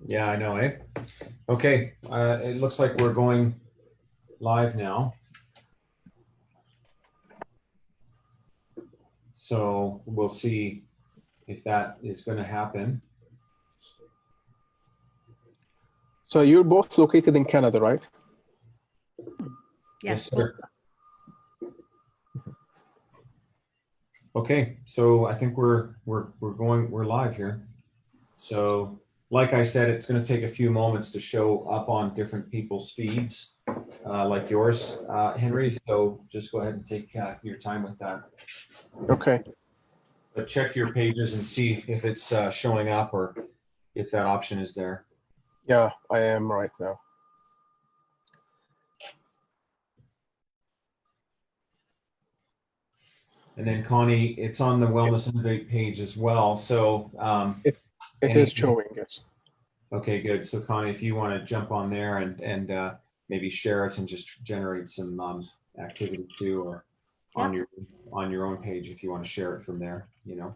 Yeah, I know, eh? Okay, it looks like we're going live now. So we'll see if that is going to happen. So you're both located in Canada, right? Yes, sir. Okay, so I think we're live here. So like I said, it's going to take a few moments to show up on different people's feeds, like yours, Henry. So just go ahead and take your time with that. Okay. But check your pages and see if it's showing up or if that option is there. Yeah, I am right now. And then Connie, it's on the Wellness Innovate page as well. So it is showing, yes. Okay, good. So Connie, if you want to jump on there and maybe share it and just generate some activity too, or on your own page if you want to share it from there, you know.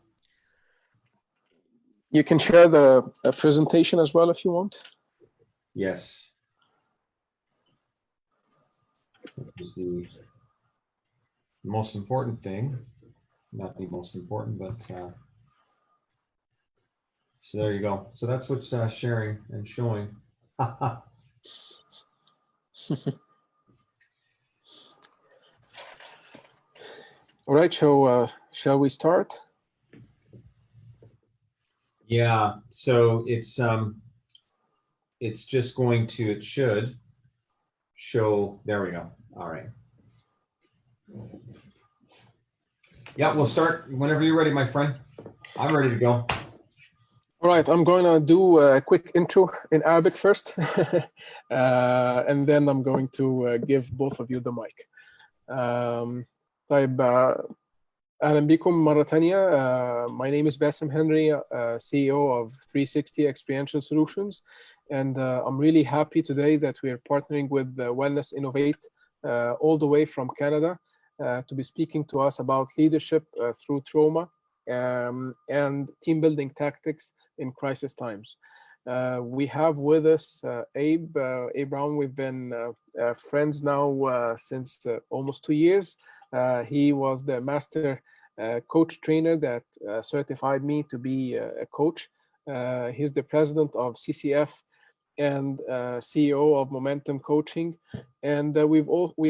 You can share the presentation as well if you want. Yes. That is the most important thing. Not the most important, but so there you go. So that's what's sharing and showing. All right, so shall we start? Yeah, so it's just going to, it should show, there we go. All right. Yeah, we'll start whenever you're ready, my friend. I'm ready to go. All right, I'm going to do a quick intro in Arabic first, and then I'm going to give both of you the mic. طيب أهلا بكم مرة تانية. My name is Bassem Henry, CEO of 360 Experiential Solutions, and I'm really happy today that we are partnering with Wellness Innovate all the way from Canada to be speaking to us about leadership through trauma and team building tactics in crisis times. We have with us Abe Brown. We've been friends now since almost 2 years. He was the master coach trainer that certified me to be a coach. He's the president of CCF and CEO of Momentum Coaching. And we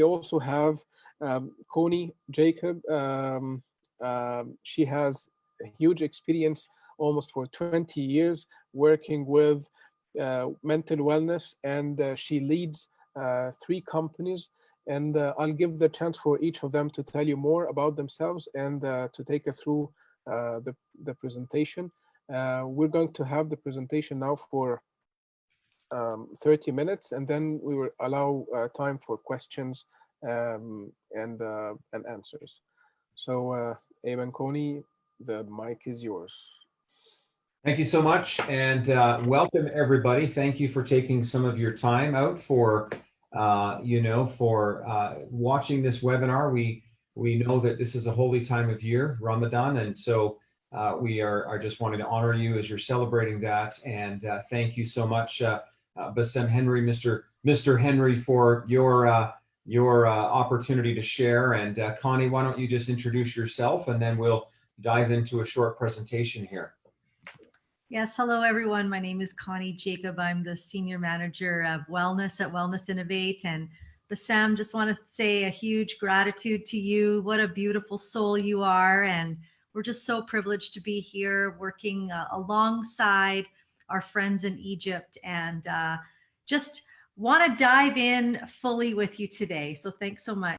also have Connie Jacob. She has a huge experience, almost for 20 years, working with mental wellness, and she leads 3 companies. And I'll give the chance for each of them to tell you more about themselves and to take us through the presentation. We're going to have the presentation now for 30 minutes, and then we will allow time for questions and answers. So, Abe and Connie, the mic is yours. Thank you so much, and welcome everybody. Thank you for taking some of your time out for watching this webinar. We know that this is a holy time of year, Ramadan, and so we are just wanting to honor you as you're celebrating that. And thank you so much, Bassem Henry, Mr. Henry, for your opportunity to share. And Connie, why don't you just introduce yourself, and then we'll dive into a short presentation here. Yes, hello everyone. My name is Connie Jacob. I'm the Senior Manager of Wellness at Wellness Innovate. And Bassem, just want to say a huge gratitude to you. What a beautiful soul you are. And we're just so privileged to be here working alongside our friends in Egypt, and just want to dive in fully with you today. So thanks so much.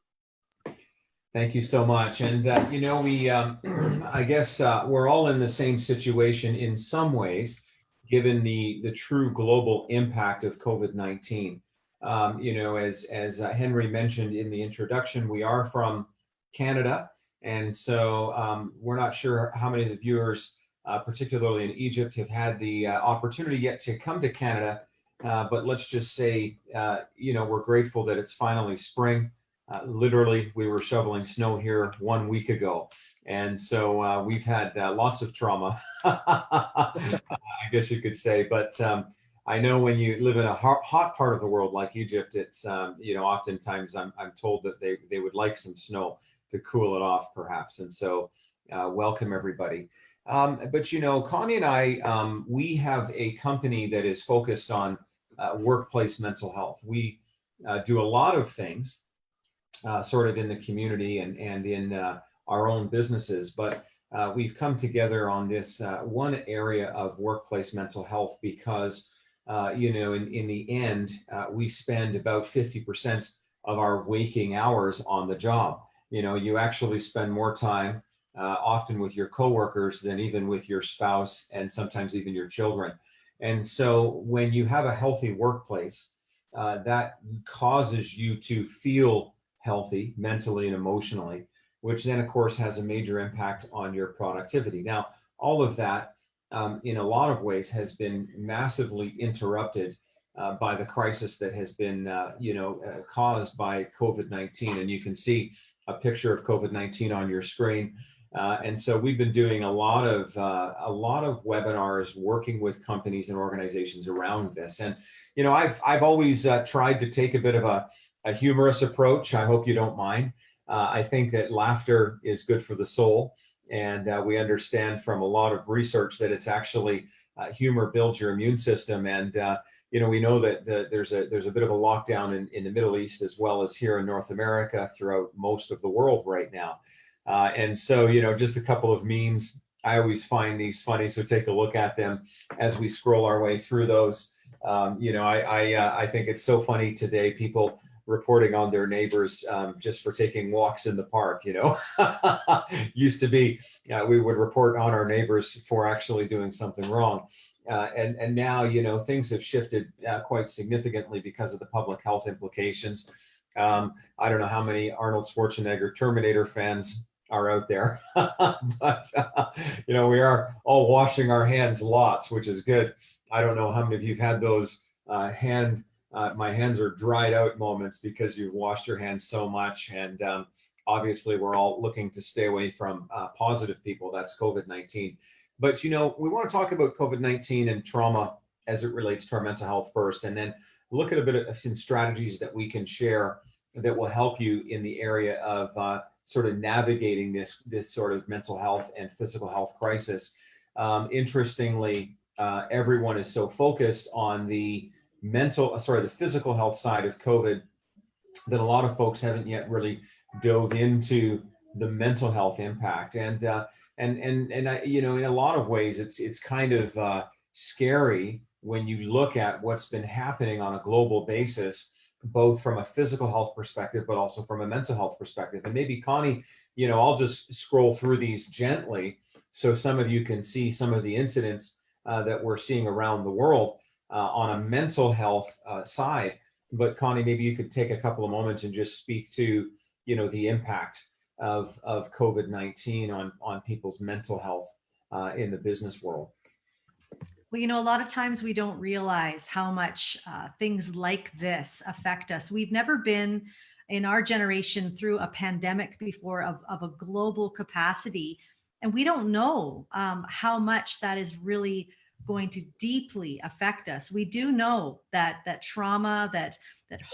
Thank you so much. And, we, I guess we're all in the same situation in some ways, given the true global impact of COVID-19. As Henry mentioned in the introduction, we are from Canada. And so we're not sure how many of the viewers, particularly in Egypt, have had the opportunity yet to come to Canada. But let's just say, we're grateful that it's finally spring. Literally, we were shoveling snow here 1 week ago. And so we've had lots of trauma, I guess you could say. But I know when you live in a hot part of the world like Egypt, it's, oftentimes I'm told that they would like some snow to cool it off perhaps. And so welcome everybody. But Connie and I, we have a company that is focused on workplace mental health. We do a lot of things sort of in the community and in our own businesses, but we've come together on this one area of workplace mental health because, in the end, we spend about 50% of our waking hours on the job. You actually spend more time often with your coworkers than even with your spouse and sometimes even your children. And so when you have a healthy workplace, that causes you to feel healthy mentally and emotionally, which then of course has a major impact on your productivity. Now, all of that in a lot of ways has been massively interrupted by the crisis that has been caused by COVID-19. And you can see a picture of COVID-19 on your screen. And so we've been doing a lot of webinars working with companies and organizations around this. And I've always tried to take a bit of a humorous approach. I hope you don't mind. I think that laughter is good for the soul, and we understand from a lot of research that it's actually humor builds your immune system. And we know that there's a bit of a lockdown in the Middle East as well as here in North America, throughout most of the world right now. And so, just a couple of memes. I always find these funny, so take a look at them as we scroll our way through those. I think it's so funny today, people reporting on their neighbors just for taking walks in the park. Used to be we would report on our neighbors for actually doing something wrong. And now, things have shifted quite significantly because of the public health implications. I don't know how many Arnold Schwarzenegger Terminator fans are out there, but we are all washing our hands lots, which is good. I don't know how many of you've had those my hands are dried out moments because you've washed your hands so much. And obviously we're all looking to stay away from positive people. That's COVID-19. But, we want to talk about COVID-19 and trauma as it relates to our mental health first, and then look at a bit of some strategies that we can share that will help you in the area of sort of navigating this sort of mental health and physical health crisis. Interestingly, everyone is so focused on the physical health side of COVID that a lot of folks haven't yet really dove into the mental health impact. And in a lot of ways, it's kind of scary when you look at what's been happening on a global basis, both from a physical health perspective, but also from a mental health perspective. And maybe Connie, I'll just scroll through these gently so some of you can see some of the incidents that we're seeing around the world on a mental health side. But Connie, maybe you could take a couple of moments and just speak to, the impact of COVID-19 on people's mental health in the business world. Well, a lot of times we don't realize how much things like this affect us. We've never been in our generation through a pandemic before of a global capacity. And we don't know how much that is really going to deeply affect us. We do know that trauma, that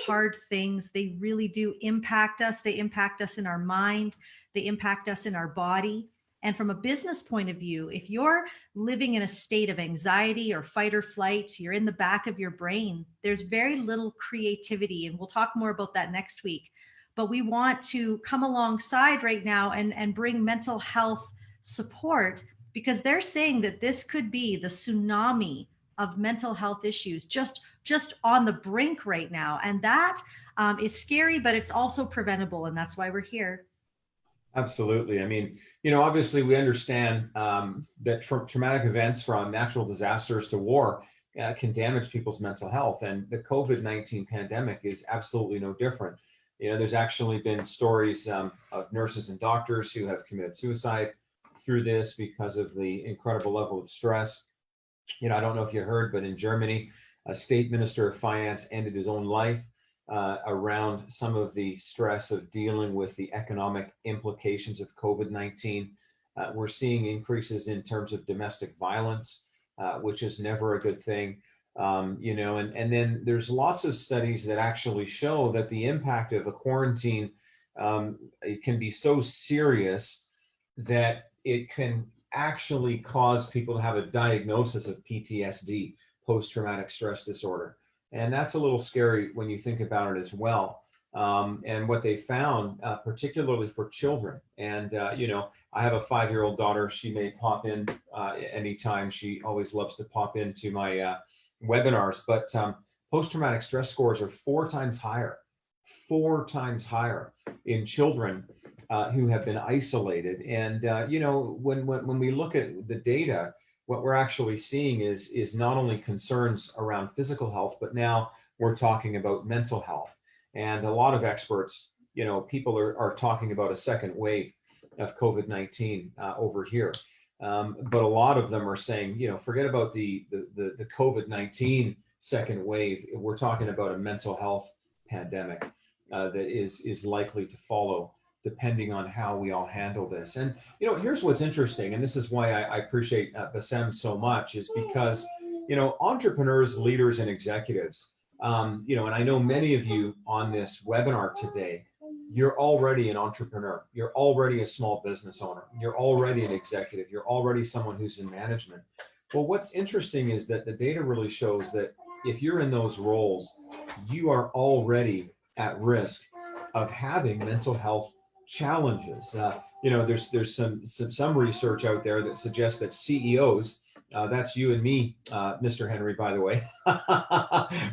hard things, they really do impact us. They impact us in our mind. They impact us in our body. And from a business point of view, if you're living in a state of anxiety or fight or flight, you're in the back of your brain, there's very little creativity. And we'll talk more about that next week. But we want to come alongside right now and bring mental health support, because they're saying that this could be the tsunami of mental health issues just on the brink right now. And that is scary, but it's also preventable. And that's why we're here. Absolutely. I mean, obviously we understand that traumatic events, from natural disasters to war, can damage people's mental health. And the COVID-19 pandemic is absolutely no different. There's actually been stories of nurses and doctors who have committed suicide through this because of the incredible level of stress. I don't know if you heard, but in Germany, a state minister of finance ended his own life around some of the stress of dealing with the economic implications of COVID-19. We're seeing increases in terms of domestic violence, which is never a good thing. And then there's lots of studies that actually show that the impact of a quarantine, it can be so serious that it can actually cause people to have a diagnosis of PTSD, post-traumatic stress disorder. And that's a little scary when you think about it as well. And what they found, particularly for children, and I have a 5-year-old daughter. She may pop in anytime. She always loves to pop into my webinars, but post-traumatic stress scores are 4 times higher in children who have been isolated. And when we look at the data, what we're actually seeing is not only concerns around physical health, but now we're talking about mental health. And a lot of experts, people are talking about a second wave of COVID-19 over here. But a lot of them are saying, forget about the COVID-19 second wave. We're talking about a mental health pandemic that is likely to follow, depending on how we all handle this. And here's what's interesting, and this is why I appreciate Bassem so much, is because entrepreneurs, leaders, and executives, and I know many of you on this webinar today, you're already an entrepreneur. You're already a small business owner. You're already an executive. You're already someone who's in management. Well, what's interesting is that the data really shows that if you're in those roles, you are already at risk of having mental health challenges. There's some research out there that suggests that CEOs, that's you and me, Mr. Henry, by the way,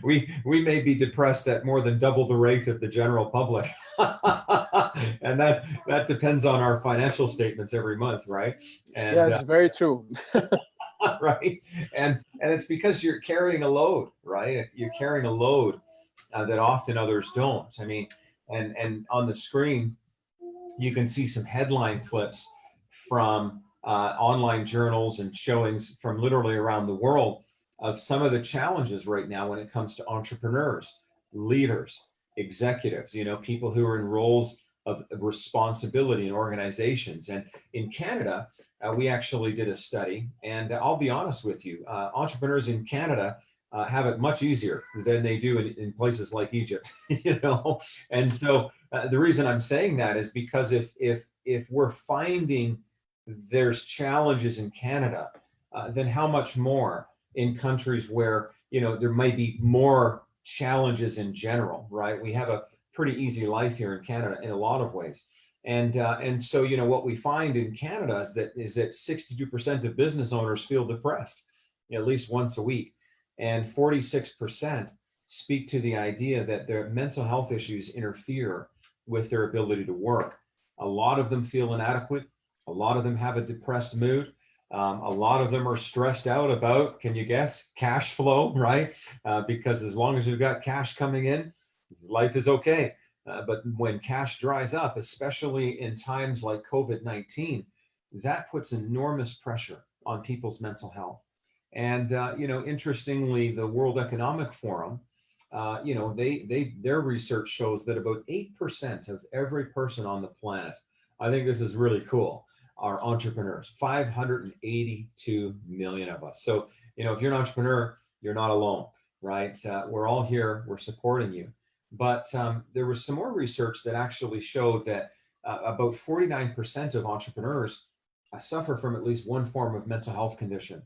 we may be depressed at more than double the rate of the general public. And that depends on our financial statements every month, right? And yes, very true. right. And it's because you're carrying a load, right? You're carrying a load that often others don't. I mean, and on the screen, you can see some headline clips from online journals and showings from literally around the world of some of the challenges right now when it comes to entrepreneurs, leaders, executives, people who are in roles of responsibility in organizations. And in Canada, we actually did a study, and I'll be honest with you, entrepreneurs in Canada have it much easier than they do in places like Egypt, And so the reason I'm saying that is because if we're finding there's challenges in Canada, then how much more in countries where there might be more challenges in general, right? We have a pretty easy life here in Canada in a lot of ways. And so what we find in Canada is that 62% of business owners feel depressed at least once a week, and 46% speak to the idea that their mental health issues interfere with their ability to work. A lot of them feel inadequate. A lot of them have a depressed mood. A lot of them are stressed out about, can you guess, cash flow, right? Because as long as you've got cash coming in, life is okay. But when cash dries up, especially in times like COVID-19, that puts enormous pressure on people's mental health. And, interestingly, the World Economic Forum, their research shows that about 8% of every person on the planet, I think this is really cool, are entrepreneurs, 582 million of us. So, if you're an entrepreneur, you're not alone, right? We're all here, we're supporting you. But there was some more research that actually showed that about 49% of entrepreneurs suffer from at least one form of mental health condition.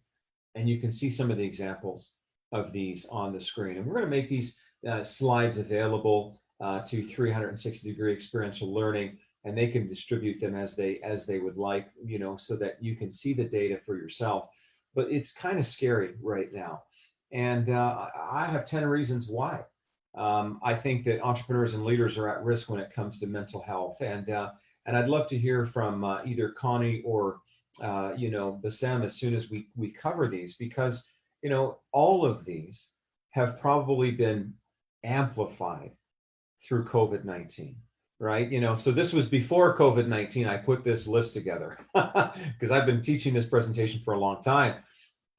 And you can see some of the examples of these on the screen. And we're going to make these slides available to 360-degree experiential learning, and they can distribute them as they would like, so that you can see the data for yourself. But it's kind of scary right now. And I have 10 reasons why. I think that entrepreneurs and leaders are at risk when it comes to mental health. And I'd love to hear from either Connie or Bassem as soon as we cover these, because all of these have probably been amplified through COVID-19, right? So this was before COVID-19. I put this list together because I've been teaching this presentation for a long time.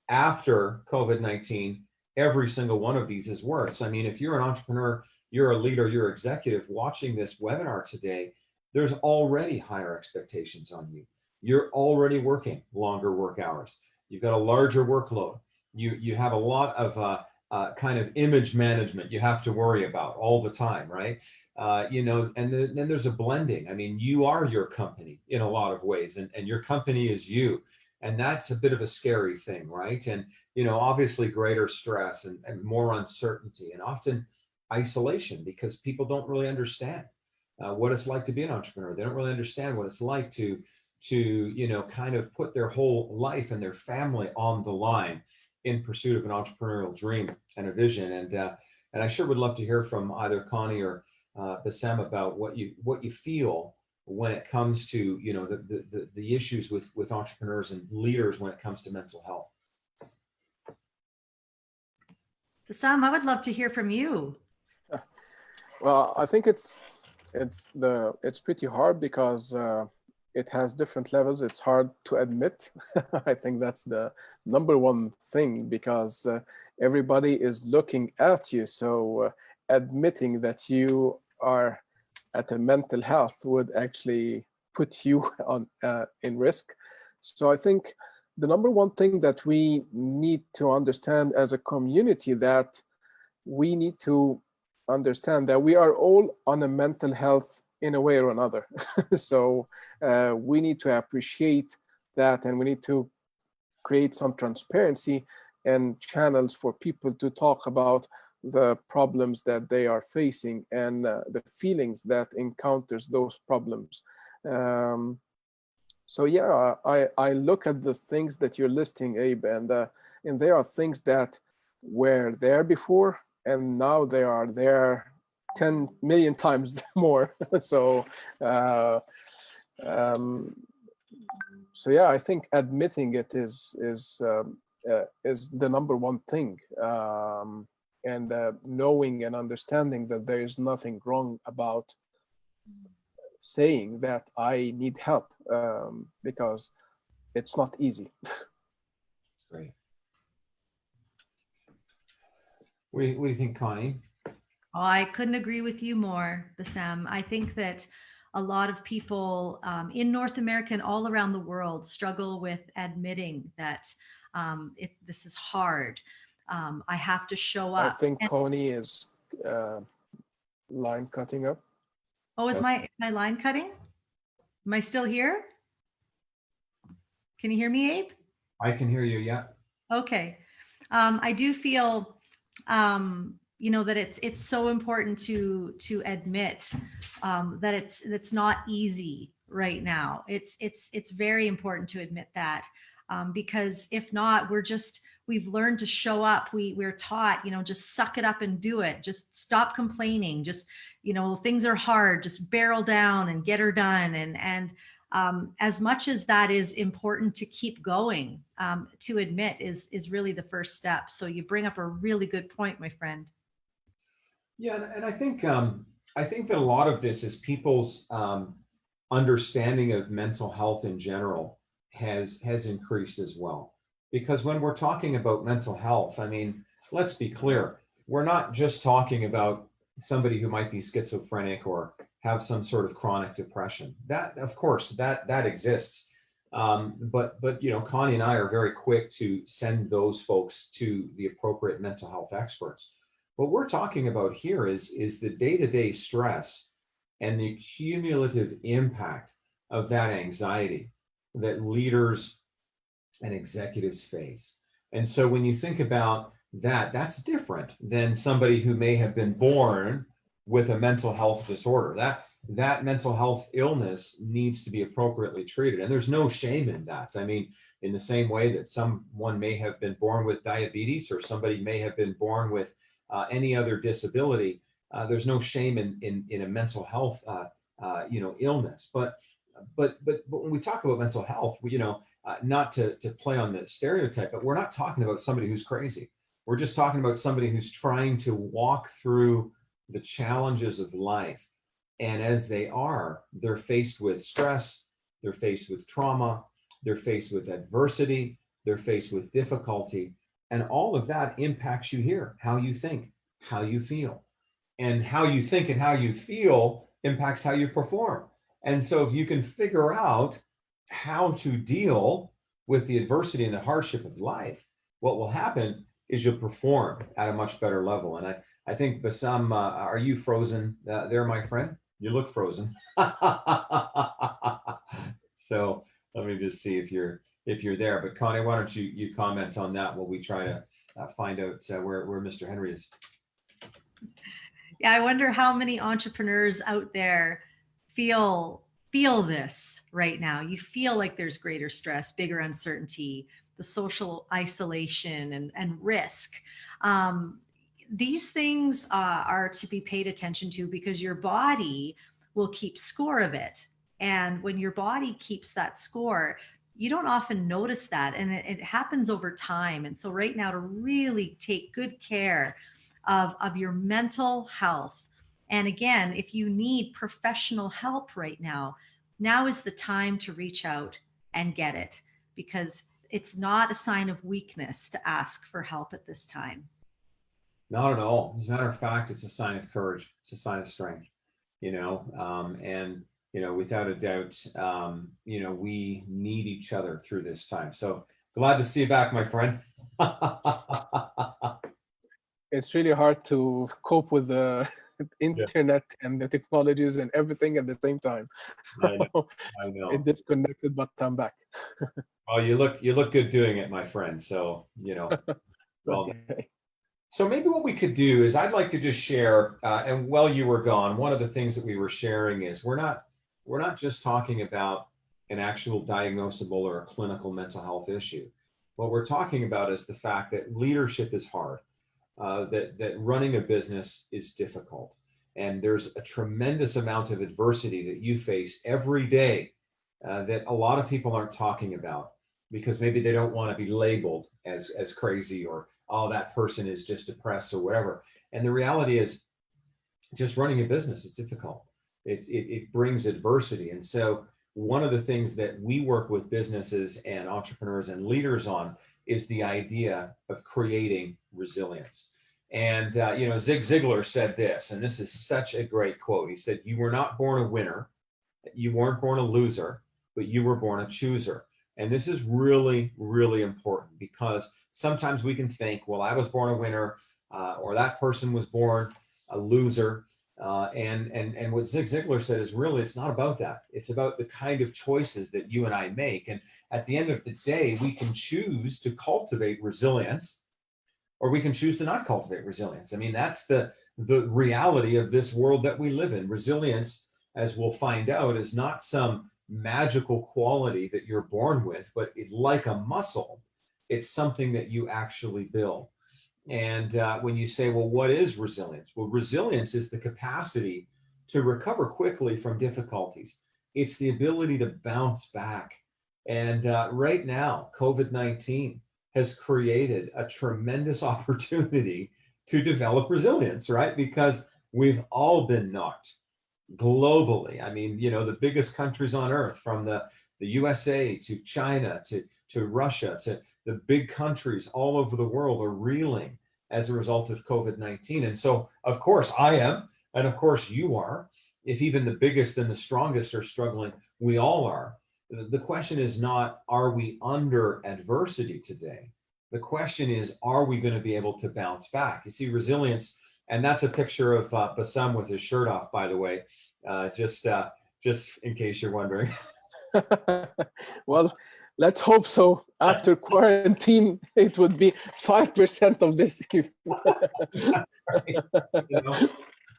After COVID-19, every single one of these is worse. I mean, if you're an entrepreneur, you're a leader, you're executive watching this webinar today, there's already higher expectations on you. You're already working longer work hours. You've got a larger workload. You have a lot of kind of image management you have to worry about all the time, right? And then there's a blending. I mean, you are your company in a lot of ways, and your company is you. And that's a bit of a scary thing, right? And, obviously greater stress and more uncertainty and often isolation because people don't really understand what it's like to be an entrepreneur. They don't really understand what it's like to kind of put their whole life and their family on the line in pursuit of an entrepreneurial dream and a vision. And I sure would love to hear from either Connie or Bassem about what you feel when it comes to the issues with entrepreneurs and leaders when it comes to mental health. Bassem, I would love to hear from you. Well, I think it's pretty hard because it has different levels. It's hard to admit. I think that's the number one thing because everybody is looking at you. So admitting that you are at a mental health would actually put you on in risk. So I think the number one thing that we need to understand as a community, that we need to understand that we are all on a mental health in a way or another. So we need to appreciate that, and we need to create some transparency and channels for people to talk about the problems that they are facing and the feelings that encounters those problems. So yeah, I look at the things that you're listing, Abe, and there are things that were there before, and now they are there 10 million times more. So so yeah, I think admitting it is the number one thing, and knowing and understanding that there is nothing wrong about saying that I need help, because it's not easy. Great. What do you think, Connie? Oh, I couldn't agree with you more, Bassem. I think that a lot of people in North America and all around the world struggle with admitting that this is hard. I have to show up. I think Connie is line cutting up. Oh, is my line cutting? Am I still here? Can you hear me, Abe? I can hear you, yeah. Okay. I do feel, that it's so important to admit that it's not easy right now. It's very important to admit that, because if not, we've learned to show up. We're taught, just suck it up and do it. Just stop complaining. Just, things are hard. Just barrel down and get her done. And as much as that is important to keep going, to admit is really the first step. So you bring up a really good point, my friend. Yeah, and I think that a lot of this is people's understanding of mental health in general has increased as well. Because when we're talking about mental health, I mean, let's be clear, we're not just talking about somebody who might be schizophrenic or have some sort of chronic depression. That, of course, that exists. But Connie and I are very quick to send those folks to the appropriate mental health experts. What we're talking about here is the day-to-day stress and the cumulative impact of that anxiety that leaders and executives face. And so when you think about that, that's different than somebody who may have been born with a mental health disorder. That mental health illness needs to be appropriately treated. And there's no shame in that. I mean, in the same way that someone may have been born with diabetes, or somebody may have been born with any other disability, there's no shame in a mental health illness. But when we talk about mental health, not to play on the stereotype, but we're not talking about somebody who's crazy. We're just talking about somebody who's trying to walk through the challenges of life. And as they're faced with stress, they're faced with trauma, they're faced with adversity, they're faced with difficulty. And all of that impacts you here, how you think, how you feel. And how you think and how you feel impacts how you perform. And so if you can figure out how to deal with the adversity and the hardship of life, what will happen is you'll perform at a much better level. And I think Bassam, are you frozen there, my friend? You look frozen. So let me just see if you're there. But Connie, why don't you comment on that while we try to find out where Mr. Henry is. Yeah, I wonder how many entrepreneurs out there feel this right now. You feel like there's greater stress, bigger uncertainty, the social isolation and risk. These things are to be paid attention to because your body will keep score of it. And when your body keeps that score, you don't often notice that. And it happens over time. And so right now, to really take good care of your mental health. And again, if you need professional help right now is the time to reach out and get it, because it's not a sign of weakness to ask for help at this time. Not at all. As a matter of fact, it's a sign of courage. It's a sign of strength, and, without a doubt, we need each other through this time. So glad to see you back, my friend. It's really hard to cope with the internet and the technologies and everything at the same time. So I know. it disconnected, but I'm back. Well, you look good doing it, my friend. So, well, Okay. so maybe what we could do is I'd like to just share, and while you were gone, one of the things that we were sharing is we're not just talking about an actual diagnosable or a clinical mental health issue. What we're talking about is the fact that leadership is hard, that running a business is difficult, and there's a tremendous amount of adversity that you face every day that a lot of people aren't talking about because maybe they don't want to be labeled as crazy or, oh, that person is just depressed or whatever. And the reality is just running a business is difficult. It brings adversity. And so one of the things that we work with businesses and entrepreneurs and leaders on is the idea of creating resilience. And, Zig Ziglar said this, and this is such a great quote. He said, "You were not born a winner, you weren't born a loser, but you were born a chooser." And this is really, really important because sometimes we can think, well, I was born a winner, or that person was born a loser. And what Zig Ziglar said is really, it's not about that. It's about the kind of choices that you and I make. And at the end of the day, we can choose to cultivate resilience, or we can choose to not cultivate resilience. I mean, that's the reality of this world that we live in. Resilience, as we'll find out, is not some magical quality that you're born with, but like a muscle, it's something that you actually build. And when you say, well, what is resilience? Well, resilience is the capacity to recover quickly from difficulties. It's the ability to bounce back. And right now, COVID-19 has created a tremendous opportunity to develop resilience, right? Because we've all been knocked globally. I mean, the biggest countries on earth, from the USA to China to Russia to the big countries all over the world, are reeling as a result of COVID-19. And so, of course, I am, and of course you are. If even the biggest and the strongest are struggling, we all are. The question is not, are we under adversity today? The question is, are we going to be able to bounce back? You see, resilience, and that's a picture of Bassam with his shirt off, by the way, just in case you're wondering. Well, let's hope so. After quarantine, it would be 5% of this.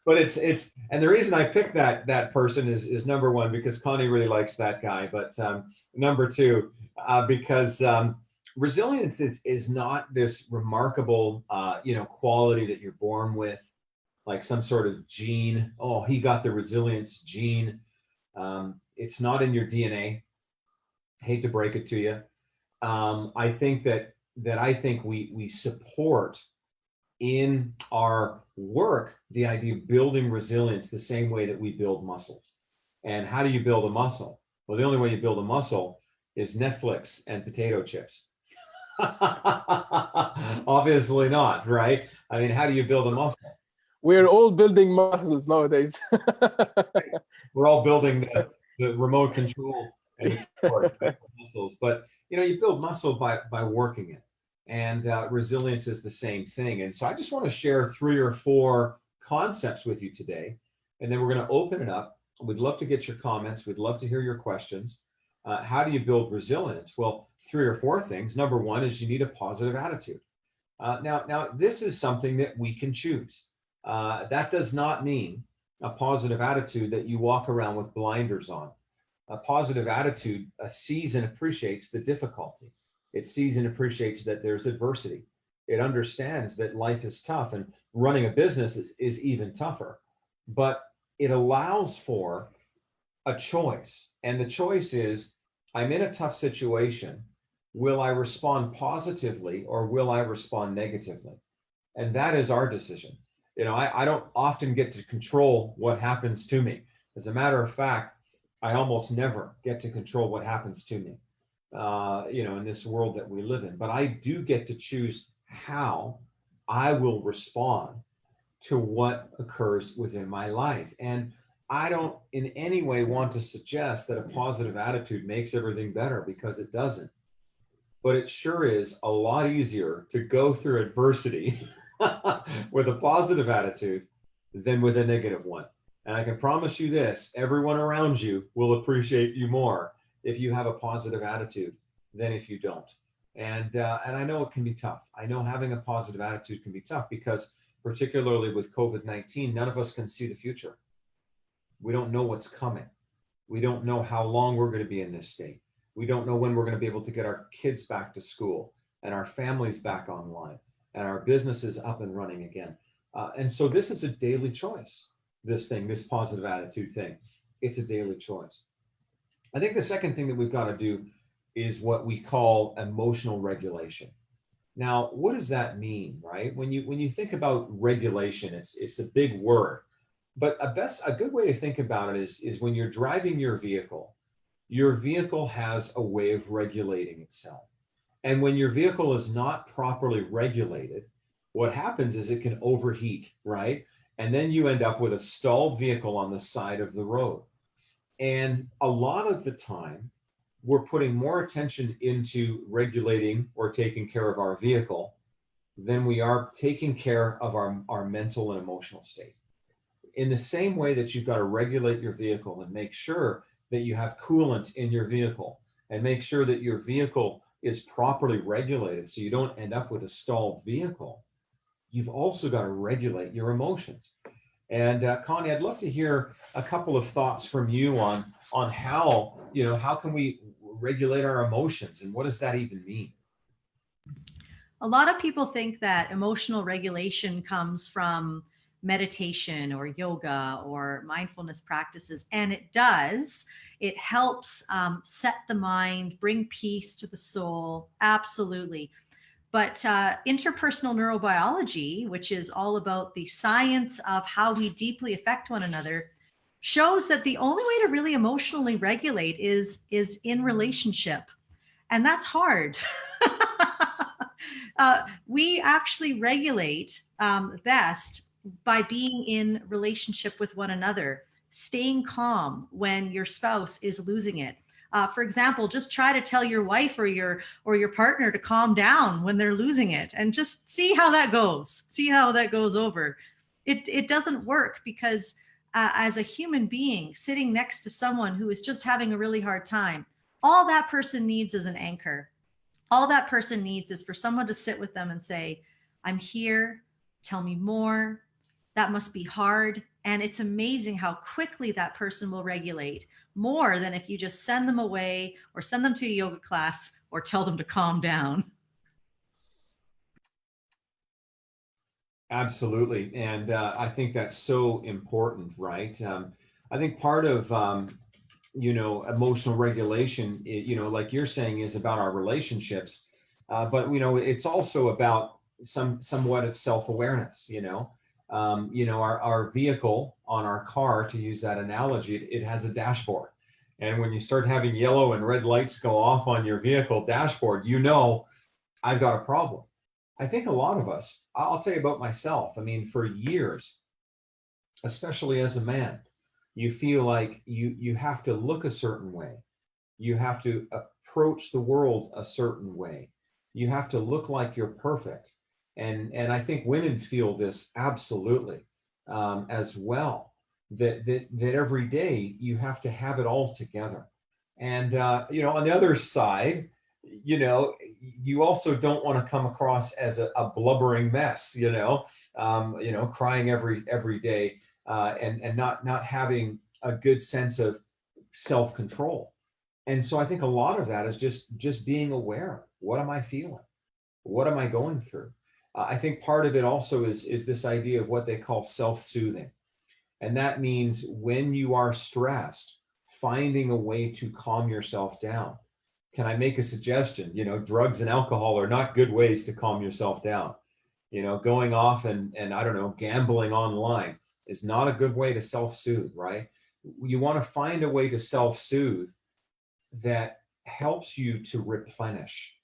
But it's and the reason I picked that person is number one, because Connie really likes that guy, but number two, because resilience is not this remarkable quality that you're born with, like some sort of gene. Oh, he got the resilience gene. It's not in your DNA. Hate to break it to you. I think that we support in our work the idea of building resilience the same way that we build muscles. And how do you build a muscle? Well, the only way you build a muscle is Netflix and potato chips. Obviously not, right? I mean, how do you build a muscle? We're all building muscles nowadays. We're all building the remote control and the muscles, but you build muscle by working it. And resilience is the same thing. And so I just want to share 3 or 4 concepts with you today, and then we're going to open it up. We'd love to get your comments. We'd love to hear your questions. How do you build resilience? Well, 3 or 4 things. Number 1 is you need a positive attitude. Now, this is something that we can choose. That does not mean a positive attitude that you walk around with blinders on. A positive attitude sees and appreciates the difficulty. It sees and appreciates that there's adversity. It understands that life is tough, and running a business is even tougher. But it allows for a choice. And the choice is, I'm in a tough situation. Will I respond positively or will I respond negatively? And that is our decision. I don't often get to control what happens to me. As a matter of fact, I almost never get to control what happens to me, in this world that we live in. But I do get to choose how I will respond to what occurs within my life. And I don't in any way want to suggest that a positive attitude makes everything better, because it doesn't. But it sure is a lot easier to go through adversity with a positive attitude than with a negative one. And I can promise you this, everyone around you will appreciate you more if you have a positive attitude than if you don't. And I know it can be tough. I know having a positive attitude can be tough, because particularly with COVID-19, none of us can see the future. We don't know what's coming. We don't know how long we're going to be in this state. We don't know when we're going to be able to get our kids back to school and our families back online and our businesses up and running again. And so this is a daily choice, this positive attitude thing. It's a daily choice. I think the second thing that we've got to do is what we call emotional regulation. Now, what does that mean, right? When you think about regulation, it's a big word, but a good way to think about it is when you're driving your vehicle has a way of regulating itself. And when your vehicle is not properly regulated, what happens is it can overheat, right? And then you end up with a stalled vehicle on the side of the road. And a lot of the time, we're putting more attention into regulating or taking care of our vehicle than we are taking care of our mental and emotional state. In the same way that you've got to regulate your vehicle and make sure that you have coolant in your vehicle and make sure that your vehicle is properly regulated so you don't end up with a stalled vehicle, you've also got to regulate your emotions. And Connie, I'd love to hear a couple of thoughts from you on how can we regulate our emotions, and what does that even mean? A lot of people think that emotional regulation comes from meditation or yoga or mindfulness practices, and it does. It helps set the mind, bring peace to the soul, absolutely. But interpersonal neurobiology, which is all about the science of how we deeply affect one another, shows that the only way to really emotionally regulate is in relationship. And that's hard. We actually regulate best by being in relationship with one another, staying calm when your spouse is losing it. For example, just try to tell your wife or your partner to calm down when they're losing it, and just see how that goes. See how that goes over. It doesn't work, because as a human being sitting next to someone who is just having a really hard time, all that person needs is an anchor. All that person needs is for someone to sit with them and say, I'm here, tell me more. That must be hard. And it's amazing how quickly that person will regulate, more than if you just send them away or send them to a yoga class or tell them to calm down. Absolutely. And I think that's so important, right? I think part of, emotional regulation, like you're saying, is about our relationships. But, it's also about somewhat of self-awareness, our vehicle on our car, to use that analogy, it has a dashboard. And when you start having yellow and red lights go off on your vehicle dashboard, I've got a problem. I think a lot of us, I'll tell you about myself. I mean, for years, especially as a man, you feel like you have to look a certain way. You have to approach the world a certain way. You have to look like you're perfect. And I think women feel this absolutely as well, that every day you have to have it all together. And, on the other side, you also don't want to come across as a blubbering mess, crying every day, and not having a good sense of self-control. And so I think a lot of that is just being aware. What am I feeling? What am I going through? I think part of it also is this idea of what they call self-soothing. And that means when you are stressed, finding a way to calm yourself down. Can I make a suggestion? Drugs and alcohol are not good ways to calm yourself down. Going off and I don't know, gambling online is not a good way to self-soothe, right? You want to find a way to self-soothe that helps you to replenish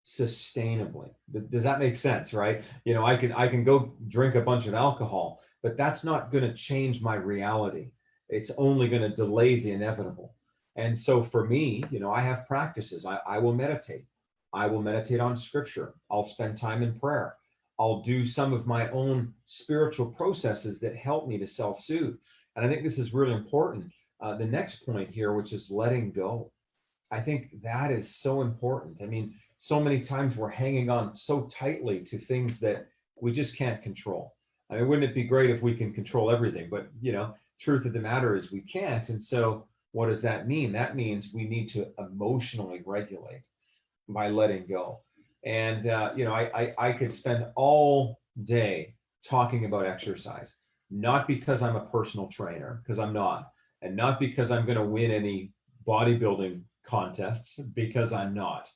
sustainably. Does that make sense, right? I can go drink a bunch of alcohol, but that's not going to change my reality. It's only going to delay the inevitable. And so for me, I have practices. I will meditate. I will meditate on scripture. I'll spend time in prayer. I'll do some of my own spiritual processes that help me to self-soothe. And I think this is really important. The next point here, which is letting go. I think that is so important. I mean, so many times we're hanging on so tightly to things that we just can't control. I mean, wouldn't it be great if we can control everything? But, truth of the matter is we can't. And so what does that mean? That means we need to emotionally regulate by letting go. And, I could spend all day talking about exercise, not because I'm a personal trainer, because I'm not, and not because I'm going to win any bodybuilding contests, because I'm not.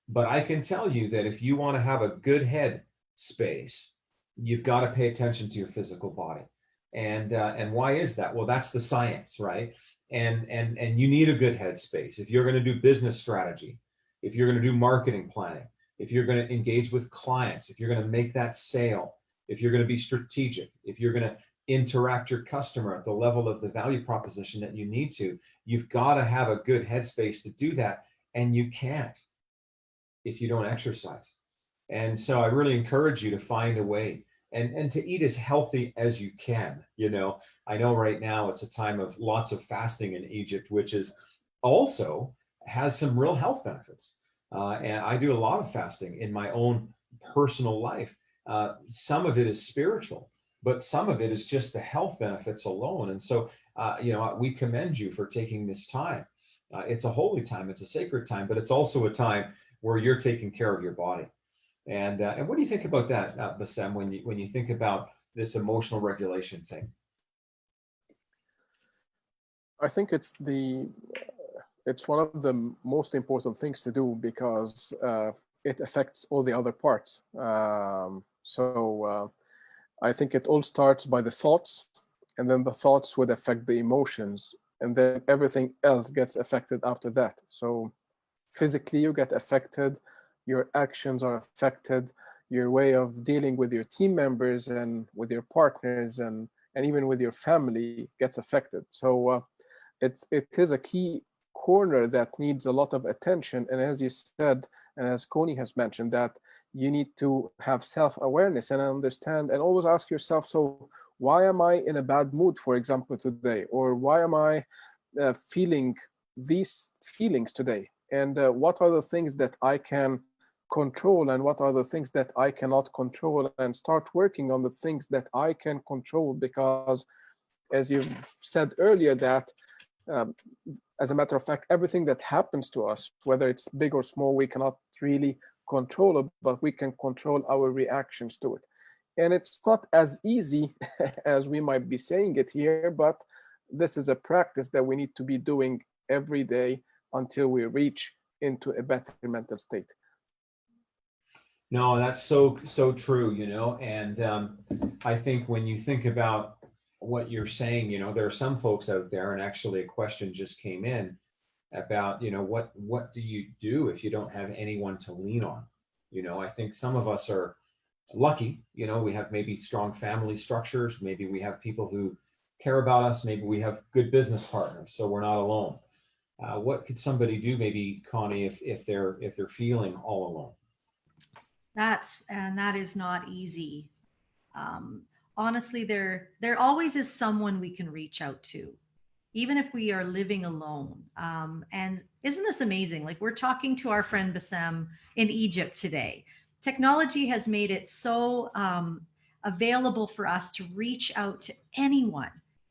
But I can tell you that if you want to have a good head space, you've got to pay attention to your physical body. And why is that? Well, that's the science, right? And you need a good head space. If you're going to do business strategy, if you're going to do marketing planning, if you're going to engage with clients, if you're going to make that sale, if you're going to be strategic, if you're going to interact your customer at the level of the value proposition that you need to, you've got to have a good headspace to do that. And you can't if you don't exercise. And so I really encourage you to find a way and to eat as healthy as you can. I know right now it's a time of lots of fasting in Egypt, which is also has some real health benefits. And I do a lot of fasting in my own personal life. Some of it is spiritual, but some of it is just the health benefits alone. And so, we commend you for taking this time. It's a holy time, it's a sacred time, but it's also a time where you're taking care of your body. And what do you think about that, Bassem, when you think about this emotional regulation thing? I think it's one of the most important things to do because it affects all the other parts. So I think it all starts by the thoughts, and then the thoughts would affect the emotions, and then everything else gets affected after that. So physically you get affected, your actions are affected, your way of dealing with your team members and with your partners and even with your family gets affected. So it is a key corner that needs a lot of attention. And as you said, and as Connie has mentioned, that you need to have self-awareness and understand and always ask yourself, so why am I in a bad mood, for example, today? Or why am I feeling these feelings today? And what are the things that I can control and what are the things that I cannot control, and start working on the things that I can control, because as you've said earlier, that as a matter of fact, everything that happens to us, whether it's big or small, we cannot really control it, but we can control our reactions to it. And it's not as easy as we might be saying it here, but this is a practice that we need to be doing every day until we reach into a better mental state. No, that's so true, and I think when you think about what you're saying, there are some folks out there, and actually a question just came in about, what do you do if you don't have anyone to lean on? I think some of us are lucky, we have maybe strong family structures, maybe we have people who care about us, maybe we have good business partners, so we're not alone. What could somebody do, maybe, Connie, if they're feeling all alone? that is not easy. Honestly, there always is someone we can reach out to, even if we are living alone. And isn't this amazing? Like, we're talking to our friend Bassem in Egypt today. Technology has made it so available for us to reach out to anyone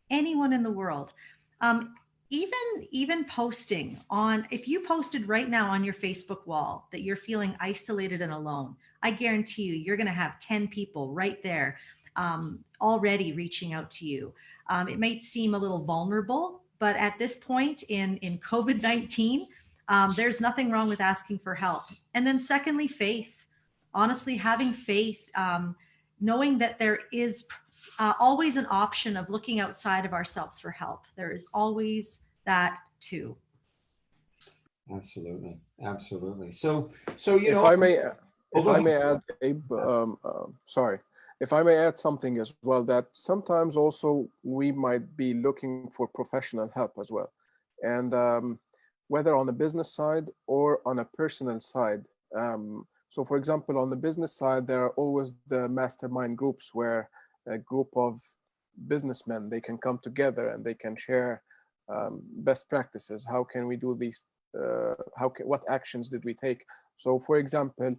in the world. Um, even posting on, if you posted right now on your Facebook wall that you're feeling isolated and alone, I guarantee you're going to have 10 people right there already reaching out to you. It might seem a little vulnerable, but at this point in COVID-19, there's nothing wrong with asking for help. And then secondly, faith. Honestly, having faith, knowing that there is always an option of looking outside of ourselves for help. There is always that too. Absolutely. Absolutely. So, If I may, oh, if go I ahead. may add, Abe, sorry, if I may add something as well, that sometimes also we might be looking for professional help as well. And whether on the business side or on a personal side. So for example, on the business side, there are always the mastermind groups where a group of businessmen, they can come together and they can share best practices. How can we do these? What actions did we take? So, for example,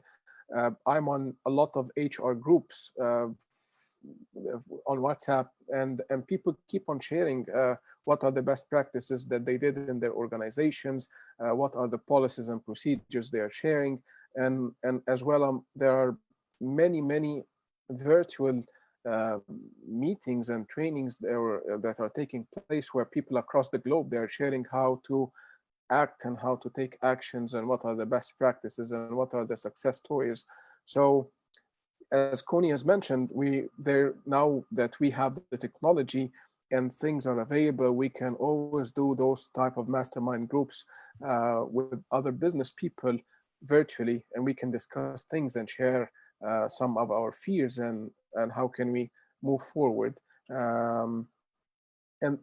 I'm on a lot of HR groups on WhatsApp, and people keep on sharing what are the best practices that they did in their organizations, what are the policies and procedures they are sharing, and as well, there are many virtual meetings and trainings that are taking place where people across the globe, they are sharing how to act and how to take actions and what are the best practices and what are the success stories. So as Connie has mentioned, we there now that we have the technology and things are available, we can always do those type of mastermind groups with other business people virtually, and we can discuss things and share some of our fears and how can we move forward. And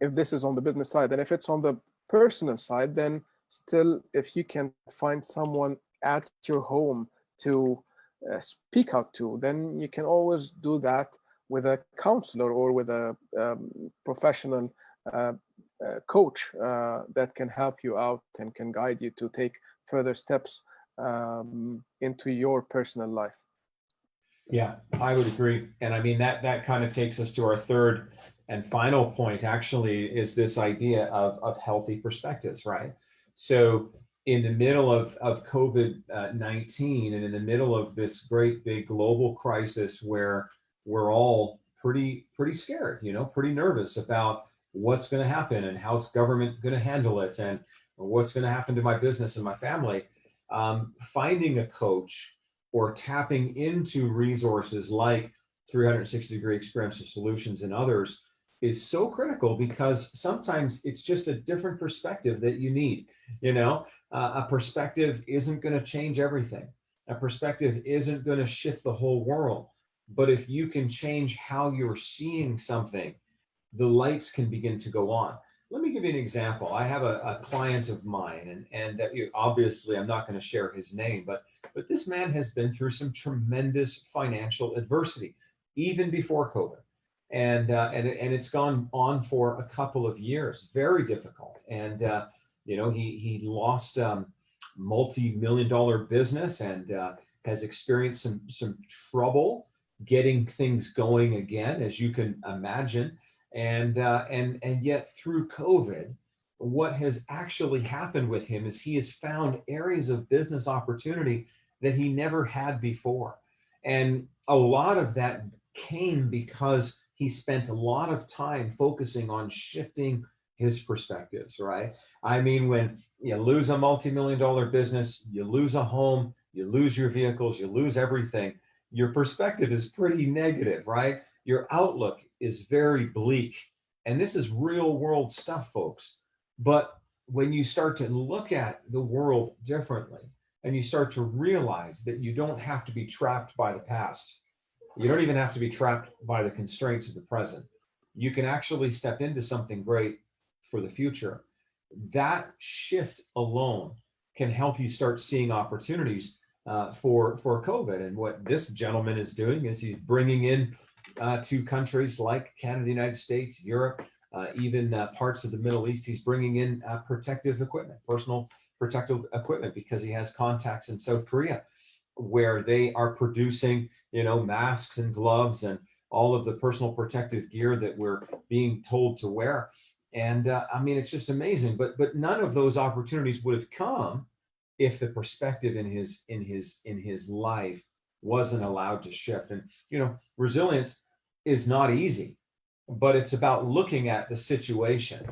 if this is on the business side, and if it's on the personal side, then still, if you can find someone at your home to speak out to, then you can always do that with a counselor or with a professional coach that can help you out and can guide you to take further steps into your personal life. Yeah, I would agree. And I mean, that kind of takes us to our third and final point, actually, is this idea of healthy perspectives, right? So in the middle of COVID-19 and in the middle of this great big global crisis where we're all pretty scared, pretty nervous about what's going to happen and how's government going to handle it and what's going to happen to my business and my family, finding a coach or tapping into resources like 360-degree experiential solutions and others is so critical, because sometimes it's just a different perspective that you need. A perspective isn't going to change everything. A perspective isn't going to shift the whole world. But if you can change how you're seeing something, the lights can begin to go on. Let me give you an example. I have a client of mine, and obviously I'm not going to share his name, but this man has been through some tremendous financial adversity, even before COVID. And it's gone on for a couple of years, very difficult. And, he lost multi-million-dollar business and has experienced some trouble getting things going again, as you can imagine. And yet through COVID, what has actually happened with him is he has found areas of business opportunity that he never had before. And a lot of that came because he spent a lot of time focusing on shifting his perspectives, right? I mean, when you lose a multi-million-dollar business, you lose a home, you lose your vehicles, you lose everything, your perspective is pretty negative, right? Your outlook is very bleak. And this is real world stuff, folks. But when you start to look at the world differently and you start to realize that you don't have to be trapped by the past, you don't even have to be trapped by the constraints of the present. You can actually step into something great for the future. That shift alone can help you start seeing opportunities for COVID. And what this gentleman is doing is he's bringing in to countries like Canada, the United States, Europe, even parts of the Middle East. He's bringing in protective equipment, personal protective equipment, because he has contacts in South Korea where they are producing, masks and gloves and all of the personal protective gear that we're being told to wear. And I mean, it's just amazing. But none of those opportunities would have come if the perspective in his life wasn't allowed to shift. And resilience is not easy, but it's about looking at the situation.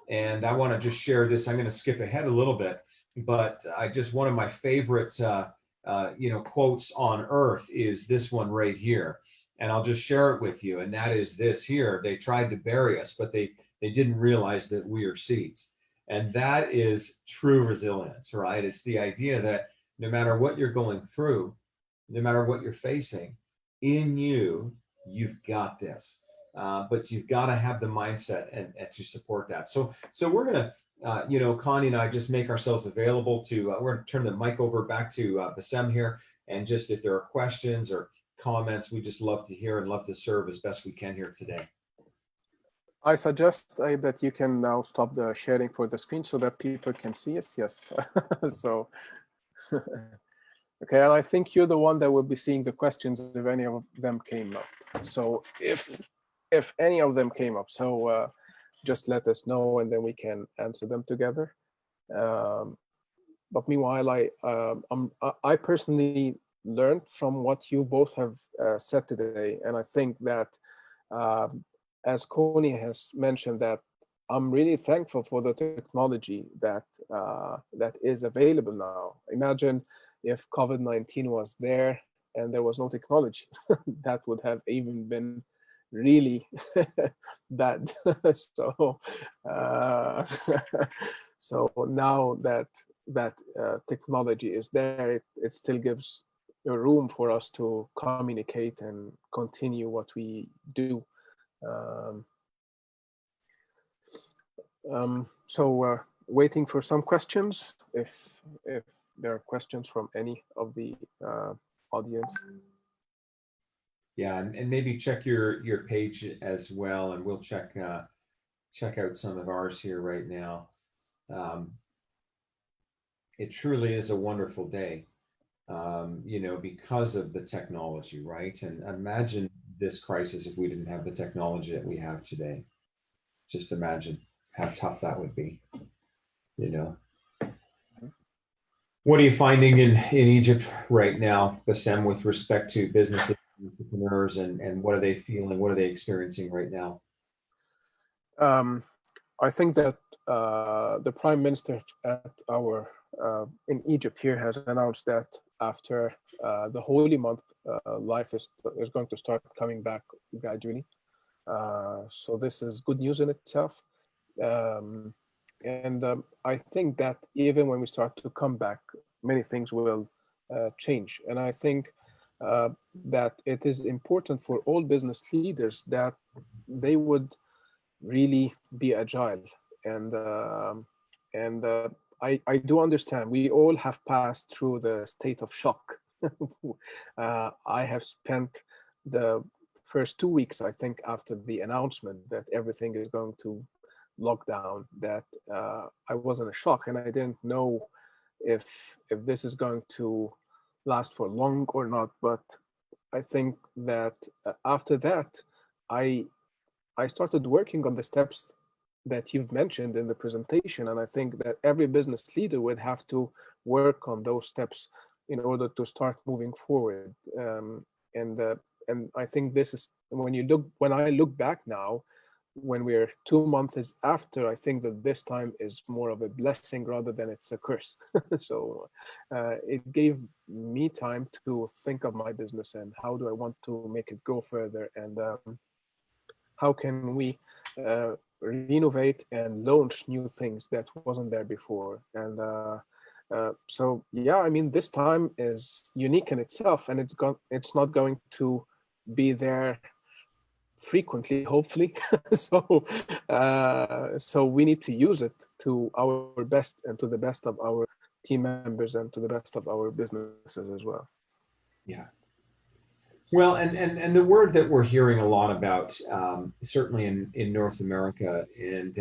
And I want to just share this. I'm going to skip ahead a little bit, but one of my favorite quotes on earth is this one right here. And I'll just share it with you. And that is this here: they tried to bury us, but they didn't realize that we are seeds. And that is true resilience, right? It's the idea that no matter what you're going through, no matter what you're facing, in you've got this. But you've got to have the mindset and to support that. So we're going to, Connie and I just make ourselves available to, we're going to turn the mic over back to Bassem here. And just if there are questions or comments, we just love to hear and love to serve as best we can here today. I suggest that you can now stop the sharing for the screen so that people can see us. Yes. So, okay. And I think you're the one that will be seeing the questions if any of them came up. So if any of them came up, so just let us know and then we can answer them together. But meanwhile, I personally learned from what you both have said today, and I think that as Connie has mentioned, that I'm really thankful for the technology that is available now. Imagine if COVID-19 was there and there was no technology, that would have even been really bad. So so now that technology is there, it still gives a room for us to communicate and continue what we do. So waiting for some questions, if there are questions from any of the audience. Yeah, and maybe check your page as well, and we'll check out some of ours here right now. It truly is a wonderful day, because of the technology, right? And imagine this crisis if we didn't have the technology that we have today. Just imagine how tough that would be, What are you finding in Egypt right now, Bassem, with respect to businesses, entrepreneurs, and what are they feeling? What are they experiencing right now? I think that the Prime Minister at in Egypt here has announced that after the holy month, life is going to start coming back gradually. So this is good news in itself. And I think that even when we start to come back, many things will change. And I think that it is important for all business leaders that they would really be agile. And I do understand we all have passed through the state of shock. I have spent the first 2 weeks, I think, after the announcement that everything is going to lockdown, that I was in a shock, and I didn't know if this is going to last for long or not. But I think that after that, I started working on the steps that you've mentioned in the presentation, and I think that every business leader would have to work on those steps in order to start moving forward. And I think this is when I look back now, when we're 2 months after, I think that this time is more of a blessing rather than it's a curse. So it gave me time to think of my business and how do I want to make it grow further, and how can we renovate and launch new things that wasn't there before. And so yeah, I mean, this time is unique in itself, and it's not going to be there frequently, hopefully. So we need to use it to our best and to the best of our team members and to the rest of our businesses as well. Yeah. Well, and the word that we're hearing a lot about, certainly in North America, and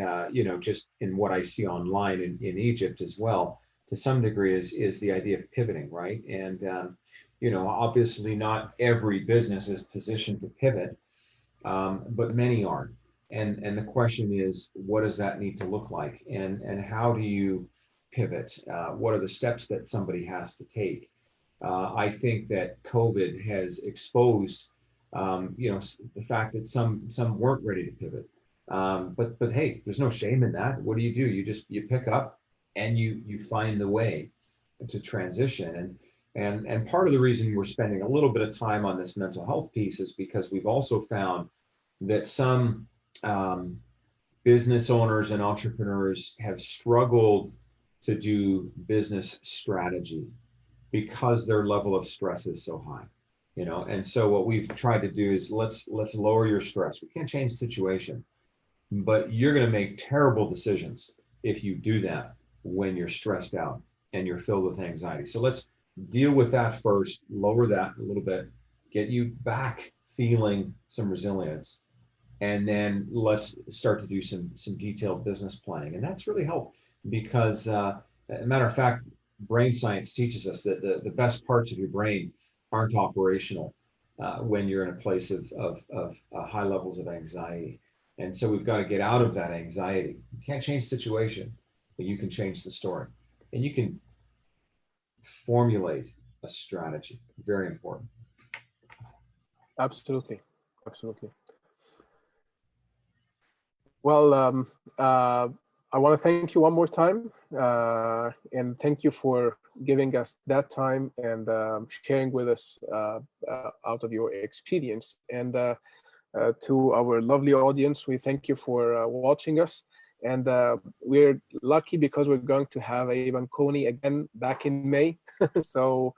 just in what I see online in Egypt as well, to some degree, is the idea of pivoting, right? And obviously not every business is positioned to pivot, but many aren't. And the question is, what does that need to look like, and how do you pivot? What are the steps that somebody has to take? I think that COVID has exposed, the fact that some weren't ready to pivot. But hey, there's no shame in that. What do? You pick up and you find the way to transition. And part of the reason we're spending a little bit of time on this mental health piece is because we've also found that some business owners and entrepreneurs have struggled to do business strategy because their level of stress is so high, and so what we've tried to do is let's lower your stress. We can't change the situation, but you're going to make terrible decisions if you do that when you're stressed out and you're filled with anxiety. So let's deal with that first, lower that a little bit, get you back feeling some resilience, and then let's start to do some detailed business planning. And that's really helped because, as a matter of fact, brain science teaches us that the best parts of your brain aren't operational when you're in a place of high levels of anxiety. And so we've got to get out of that anxiety. You can't change the situation, but you can change the story. And you can formulate a strategy. Very important. Absolutely. Absolutely. Well, I want to thank you one more time, and thank you for giving us that time and sharing with us out of your experience. And to our lovely audience, we thank you for watching us. And we're lucky because we're going to have Ivan Coney again back in May. So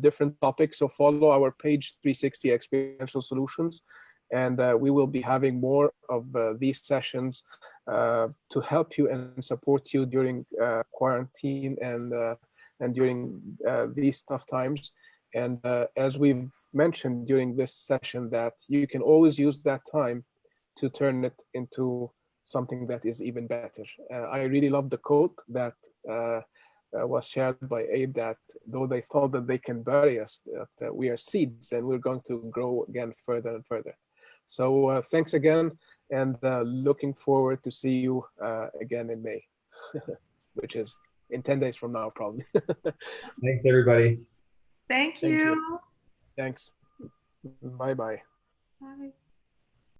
different topics. So follow our page 360 Experiential Solutions. And we will be having more of these sessions to help you and support you during quarantine and during these tough times. And as we've mentioned during this session, that you can always use that time to turn it into something that is even better. I really love the quote that was shared by Abe, that though they thought that they can bury us, that we are seeds and we're going to grow again further and further. So thanks again, and looking forward to see you again in May, which is in 10 days from now, probably. Thanks, everybody. Thank you. Thanks. Bye-bye. Bye.